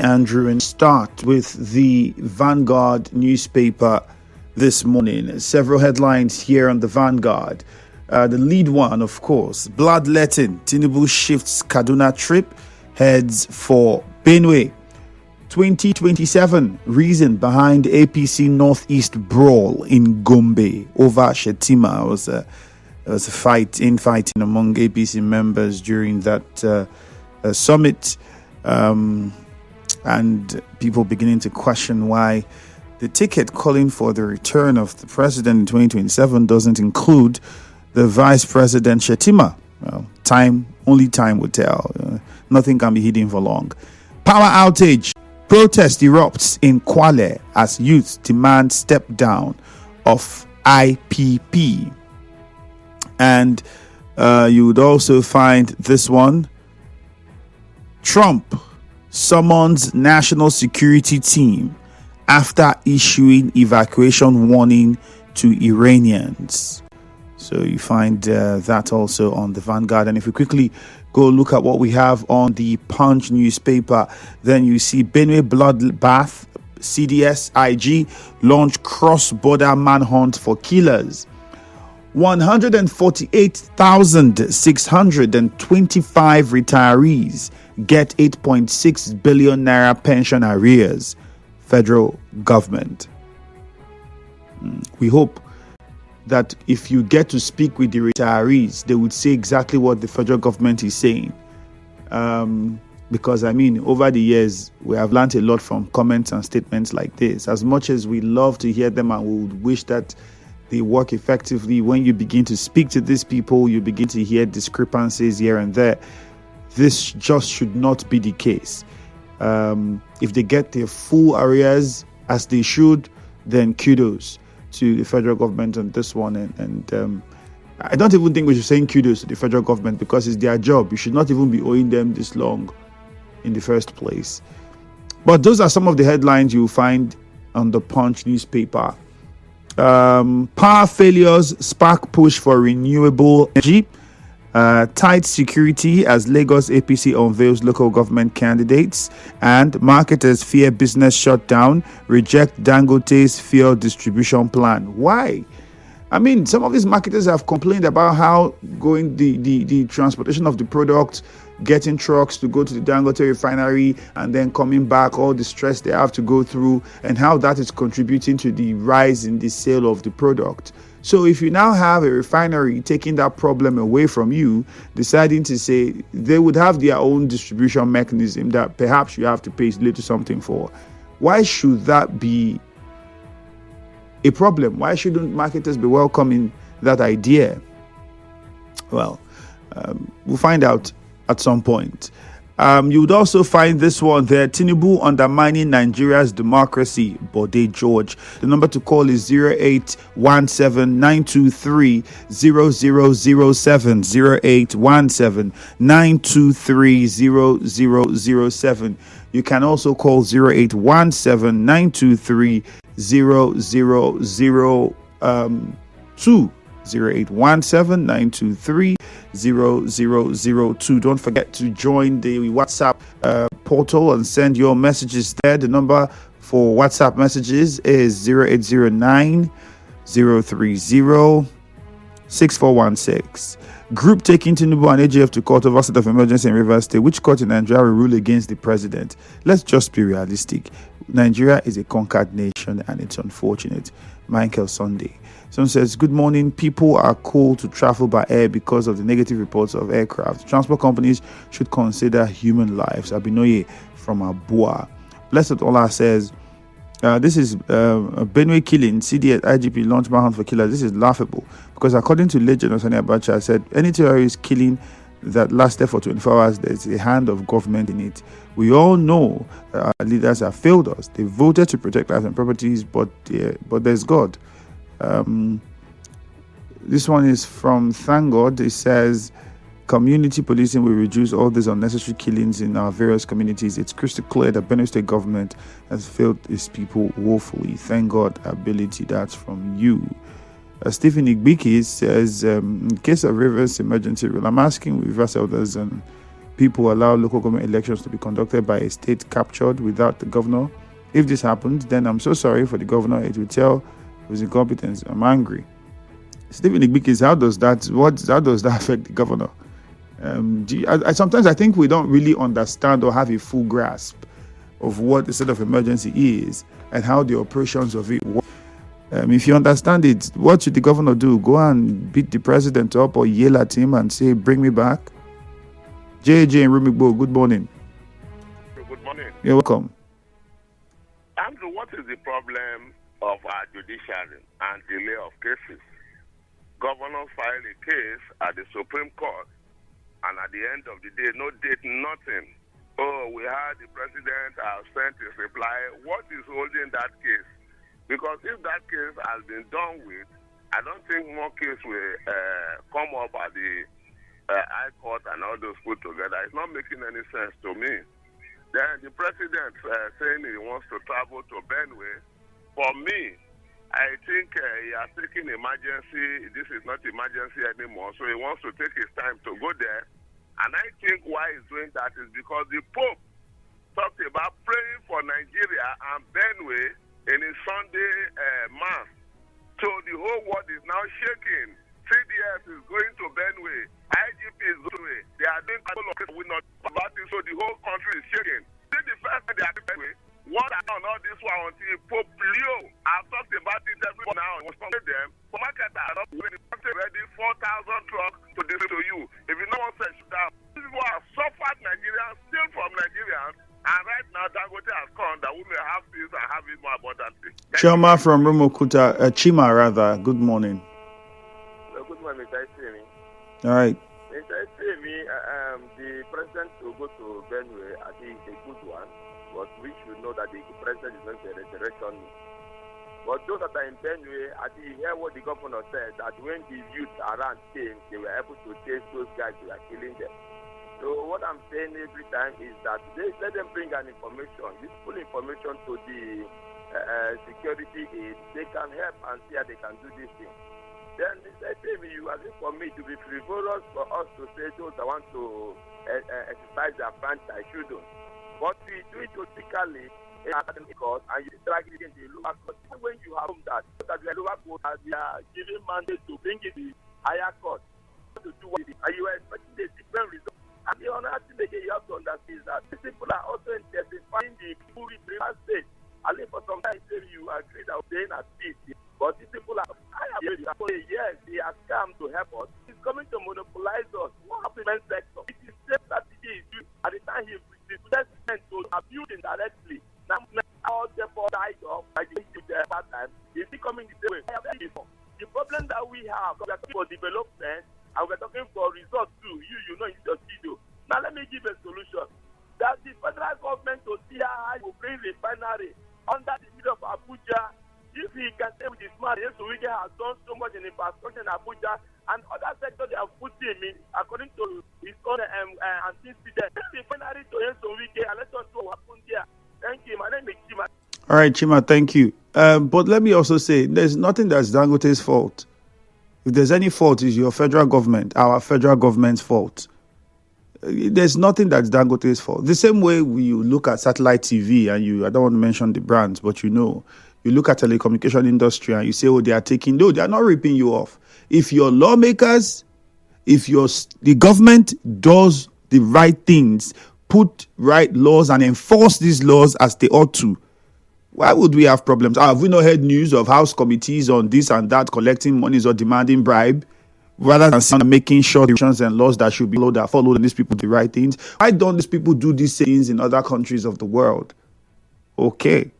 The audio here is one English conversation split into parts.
Andrew, and start with the Vanguard newspaper this morning. Several headlines here on the Vanguard. The lead one, of course, bloodletting. Tinubu shifts Kaduna trip, heads for Benue. 2027 reason behind APC Northeast brawl in Gombe over Shetima. It was a infighting among APC members during that summit. And people beginning to question why the ticket calling for the return of the president in 2027 doesn't include the vice president Shetima. Well, only time will tell. Nothing can be hidden for long. Power outage. Protest erupts in Kwale as youth demand step down of IPP. And you would also find this one. Trump summons national security team after issuing evacuation warning to Iranians. So you find that also on the Vanguard. And if we quickly go look at what we have on the Punch newspaper, then you see Benue bloodbath, CDS IG launch cross-border manhunt for killers. 148,625 retirees get 8.6 billion naira pension arrears. Federal government. We hope that if you get to speak with the retirees, they would say exactly what the federal government is saying. Because, over the years, we have learned a lot from comments and statements like this. As much as we love to hear them and we would wish that they work effectively, when you begin to speak to these people, you begin to hear discrepancies here and there. This just should not be the case. If they get their full arrears as they should, then kudos to the federal government on this one. And I don't even think we should say kudos to the federal government because it's their job. You should not even be owing them this long in the first place. But those are some of the headlines you'll find on the Punch newspaper. Power failures spark push for renewable energy. Tight security as Lagos APC unveils local government candidates, and marketers fear business shutdown, reject Dangote's fuel distribution plan. Why? Some of these marketers have complained about how going the transportation of the product, getting trucks to go to the Dangote refinery and then coming back, all the stress they have to go through, and how that is contributing to the rise in the sale of the product. So if you now have a refinery taking that problem away from you, deciding to say they would have their own distribution mechanism that perhaps you have to pay little something for, why should that be a problem? Why shouldn't marketers be welcoming that idea? Well, we'll find out at some point. You would also find this one there. Tinubu undermining Nigeria's democracy. Bode George. The number to call is 0817-923-0007. 0817-923-0007. You can also call 0817-923-0002. 0817-923-0002. Don't forget to join the WhatsApp portal and send your messages there. The number for WhatsApp messages is 0809-030-6416. Group taking Tinubu and AGF to court over state of emergency in Rivers State. Which court in Nigeria will rule against the president? Let's just be realistic. Nigeria is a conquered nation and it's unfortunate. Michael Sunday. Someone says, good morning. People are called to travel by air because of the negative reports of aircraft. Transport companies should consider human lives. Abinoye from Abua. Blessed Allah says, this is Benue killing. CD at IGP launch manhunt for killers. This is laughable because according to Legend of Sani Abacha said, any terrorist killing that lasted for 24 hours, there's a hand of government in it. We all know that our leaders have failed us. They voted to protect lives and properties, but there's God. This one is from Thank God. It says, community policing will reduce all these unnecessary killings in our various communities. It's crystal clear that Benue State government has failed its people woefully. Thank God, ability. That's from you. Stephen Igbiki says, in case of Rivers emergency rule, I'm asking Rivers elders and people allow local government elections to be conducted by a state captured without the governor. If this happens, then I'm so sorry for the governor. It will tell his incompetence. I'm angry. Stephen Igbikis, how does that affect the governor? Sometimes I think we don't really understand or have a full grasp of what the state of emergency is and how the operations of it work. If you understand it, what should the governor do? Go and beat the president up or yell at him and say, bring me back? JJ and Rumigbo, good morning. Good morning. You're welcome. Andrew, what is the problem of our judiciary and delay of cases? Governors file a case at the Supreme Court, and at the end of the day, no date, nothing. Oh, we had the president sent his reply. What is holding that case? Because if that case has been done with, I don't think more cases will come up at the High Court and all those put together. It's not making any sense to me. Then the president saying he wants to travel to Benue. For me, I think he has taken emergency. This is not emergency anymore. So he wants to take his time to go there. And I think why he's doing that is because the Pope talked about praying for Nigeria and Benue in his Sunday mass. So the whole world is now shaking. CDS is going to Benue. IGP is going to Benue. They are doing couple of cases with not about it, so the whole country is shaking. This is the first time they are doing Benue. What I don't know this one until Pope Leo. I've talked about it everyone now. Was from them. For market, I don't ready 4,000 trucks to deliver to you. If you know what says down, these people have suffered Nigerians, still from Nigerians. And right now, Dangote has come that we may have this and have it more abundantly. Choma from Rumokuta, Chima rather, good morning. Good morning, Mr. Isemi. All right. Mr. Isemi, the president will go to Benue. I think it's a good one, but we should know that the president is going to resurrection. But those that are in Benue, I think you hear what the governor said, that when the youth around came, they were able to chase those guys who are killing them. So what I'm saying every time is that let them bring an information, useful information to the security aid. They can help and see how they can do this thing. Then Mr. Isemi, you are for me to be frivolous for us to say those that want to exercise their franchise shouldn't. But we do it politically in court and you drag it in the lower court. When you have that the lower court they are giving mandate to bring it to the higher court to do what it is. And you are expecting a different result. And the other thing again you have to understand is that these people are also intensifying the people in the state. I think for some time you agree that we're staying at peace. But these people are yes, they are come to help us. He's coming to monopolize us. What happens in the sector? It is the strategy is used at the time he president to abuse indirectly. Now all therefore died off by the time. Is he coming the same way? The problem that we have, we are talking for development and we're talking for results too. You know in your studio. Now let me give a solution. That the federal government to see how will bring refinery under the middle of Abuja. If he can say with his man, yes, Wike has done so much in infrastructure in Abuja and other sectors they have put him in according to his own antecedent. Refinery to Wike and let us know what happened there. Thank you. My name is Chima. All right, Chima, thank you. But let me also say, there's nothing that's Dangote's fault. If there's any fault, it's your federal government, our federal government's fault. There's nothing that's Dangote's fault. The same way you look at satellite TV and I don't want to mention the brands, but you look at telecommunication industry and you say, oh, they are not ripping you off. If your lawmakers, the government does the right things, put right laws and enforce these laws as they ought to, why would we have problems? Have we not heard news of house committees on this and that collecting monies or demanding bribe? Rather than making sure the regulations and laws that should be followed and these people do the right things. Why don't these people do these things in other countries of the world? Okay.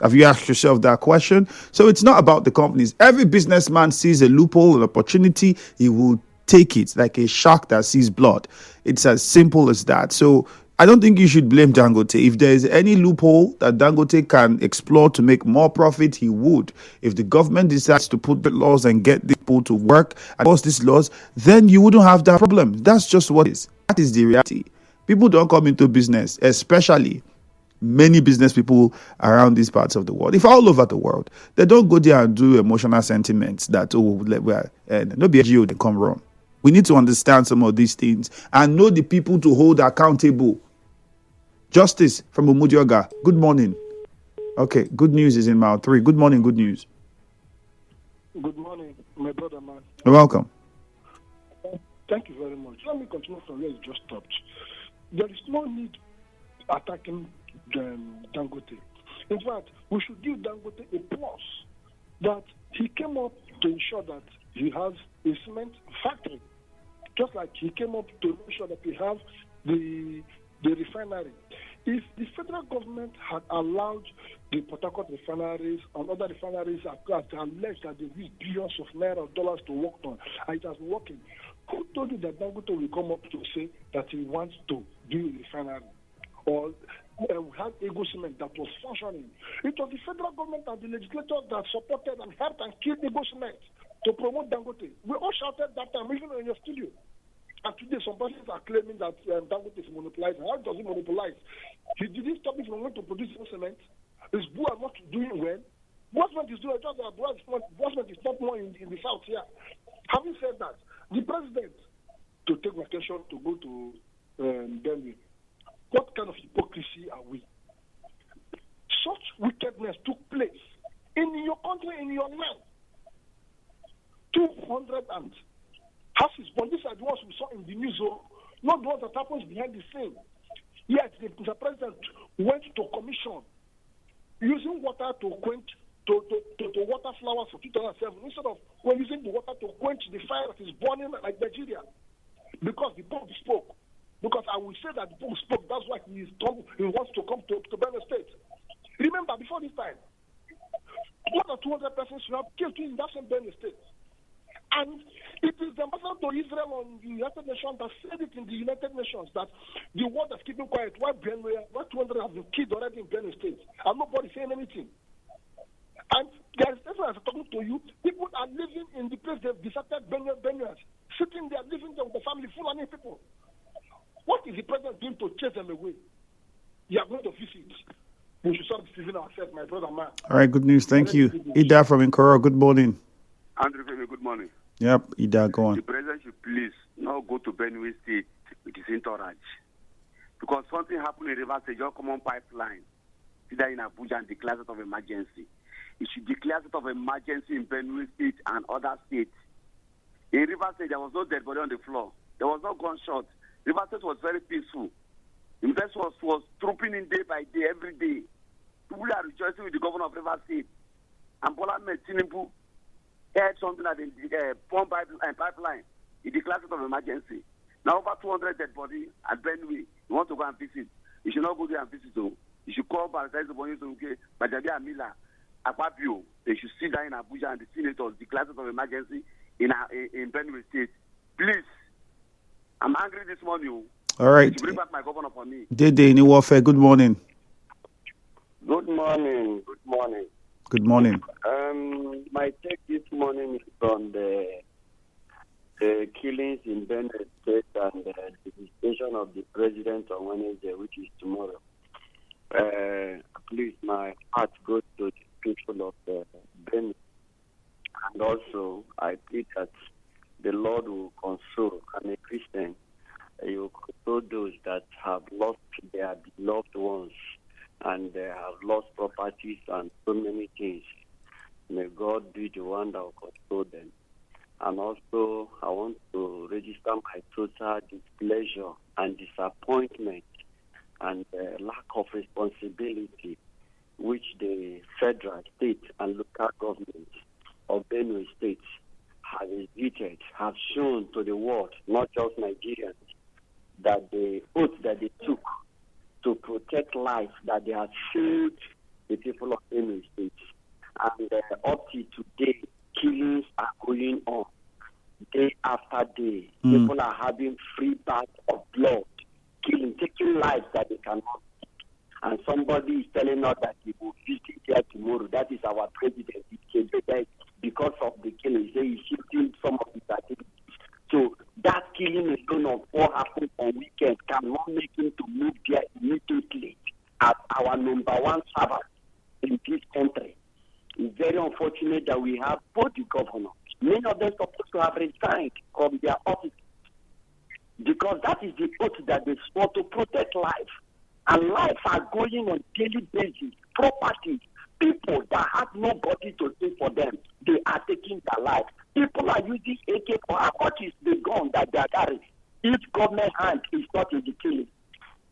Have you asked yourself that question? So it's not about the companies. Every businessman sees a loophole, an opportunity, he will take it like a shark that sees blood. It's as simple as that. So I don't think you should blame Dangote. If there is any loophole that Dangote can explore to make more profit, he would. If the government decides to put the laws and get people to work and enforce these laws, then you wouldn't have that problem. That's just what it is. That is the reality. People don't come into business, especially many business people around these parts of the world, if all over the world, they don't go there and do emotional sentiments that, no be NGO, they come wrong. We need to understand some of these things and know the people to hold accountable. Justice from Umudioga. Good morning. Okay, good news is in mile 3. Good morning, good news. Good morning, my brother, man. You're welcome. Thank you very much. Let me continue from where you just stopped. There is no need attacking Dangote. In fact, we should give Dangote a plus that he came up to ensure that he has a cement factory, just like he came up to ensure that we have the refinery. If the federal government had allowed the Port Harcourt refineries and other refineries that alleged that they use billions of naira or dollars to work on, and it has been working, who told you that Dangote will come up to say that he wants to do a refinery? Or we had Ego Cement that was functioning. It was the federal government and the legislators that supported and helped and killed Ego Cement to promote Dangote. We all shouted that time, even in your studio. And today, some persons are claiming that Dangote is monopolized. How does he monopolize? Did he stop it from going to produce cement? Is Bua not doing well? Bua Cement is doing well. Bua Cement is not more in the south here. Having said that, the president, to take vacation to go to Benue, what kind of hypocrisy are we? Such wickedness took place in your country, in your land. 200 and houses, but these are the ones we saw in the news, not the ones that happens behind the scene. Yet the president went to commission using water to quench to water flowers for 2007 instead of using the water to quench the fire that is burning like Nigeria. Because the Pope spoke. Because I will say that the Pope spoke. That's why he wants to come to Benue State. Remember, before this time, more than 200 persons were killed in that same Benue State. And it is the ambassador to Israel on the United Nations that said it in the United Nations that the world is keeping quiet. Why 200 have been killed already in Benue State, and nobody saying anything. And there is people as I'm talking to you, people are living in the place they've deserted Benue, sitting there living there with the family, full of people. What is the president doing to chase them away? You are going to visit. We should start deceiving ourselves, my brother, man. All right, good news. Thank you. Ida from Nkoro, good morning. Andrew, good morning. Yep, Ida, go on. The president should please not go to Benue State with his entourage. Because something happened in Rivers State, your common pipeline, either in Abuja and declare state of emergency. It should declare state of emergency in Benue State and other states. In Rivers State, there was no dead body on the floor. There was no gunshot. Rivers State was very peaceful. The investors was trooping in day by day, every day. People are rejoicing with the governor of Rivers State. And Bola Tinubu heard something at the pump pipeline. He declared state of emergency. Now over 200 dead body at Benue. You want to go and visit. You should not go there and visit. You should call Barrister Bajabi Amila, Akpabio. They should sit down in Abuja and the senators declare state of emergency in Benue State. Please. I'm angry this morning. All right. To bring back my governor for me. Dede in warfare. Good morning. Good morning. Good morning. Good morning. My take this morning is on the killings in Benue State and the visitation of the president on Wednesday, which is tomorrow. Please, my heart goes to the people of Benue. And also, I plead that the Lord will console. I'm a Christian. He will console those that have lost their beloved ones and they have lost properties and so many things. May God be the one that will console them. And also, I want to register my total displeasure and disappointment and lack of responsibility which the federal, state, and local governments of Benue State have exhibited, have shown to the world, not just Nigerians, that the oath that they took to protect life, that they have showed the people of Benue State. And up to today, killings are going on day after day. People are having free bath of blood, taking lives that they cannot take. And somebody is telling us that he will visit here tomorrow. That is our president. Because of the killing, he's shifting some of his activities. So that killing alone of what happened on weekend cannot make him to move there immediately as our number one servant in this country. It's very unfortunate that we have both the governors. Many of them supposed to have resigned from their office because that is the oath that they swore to protect life. And lives are going on daily basis. Property, people that have nobody to do for them, they are taking their life. People are using AK for how much is the gun that they are carrying? If government hand is not in the killing.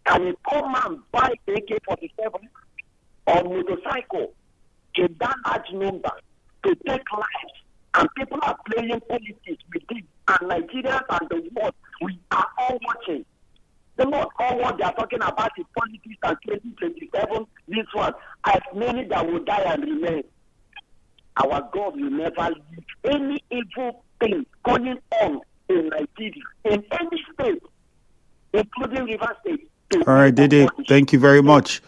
Can a poor man buy AK-47 or motorcycle in that large number to take lives? And people are playing politics with it. And Nigerians and the world, we are all watching. The Lord, all what they are talking about is politics and 2027, this one. As many that will die and remain. Our God will never leave any evil thing going on in Nigeria, in any state, including River State. All right, Dede, thank you very much.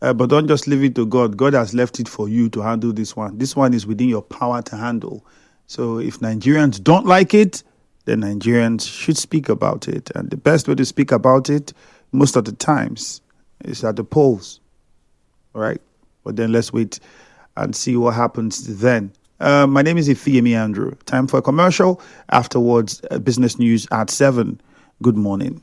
But don't just leave it to God. God has left it for you to handle this one. This one is within your power to handle. So if Nigerians don't like it, then Nigerians should speak about it. And the best way to speak about it, most of the times, is at the polls. All right? But then let's wait and see what happens then. My name is Ifeyemi Andrew. Time for a commercial. Afterwards, business news at 7. Good morning.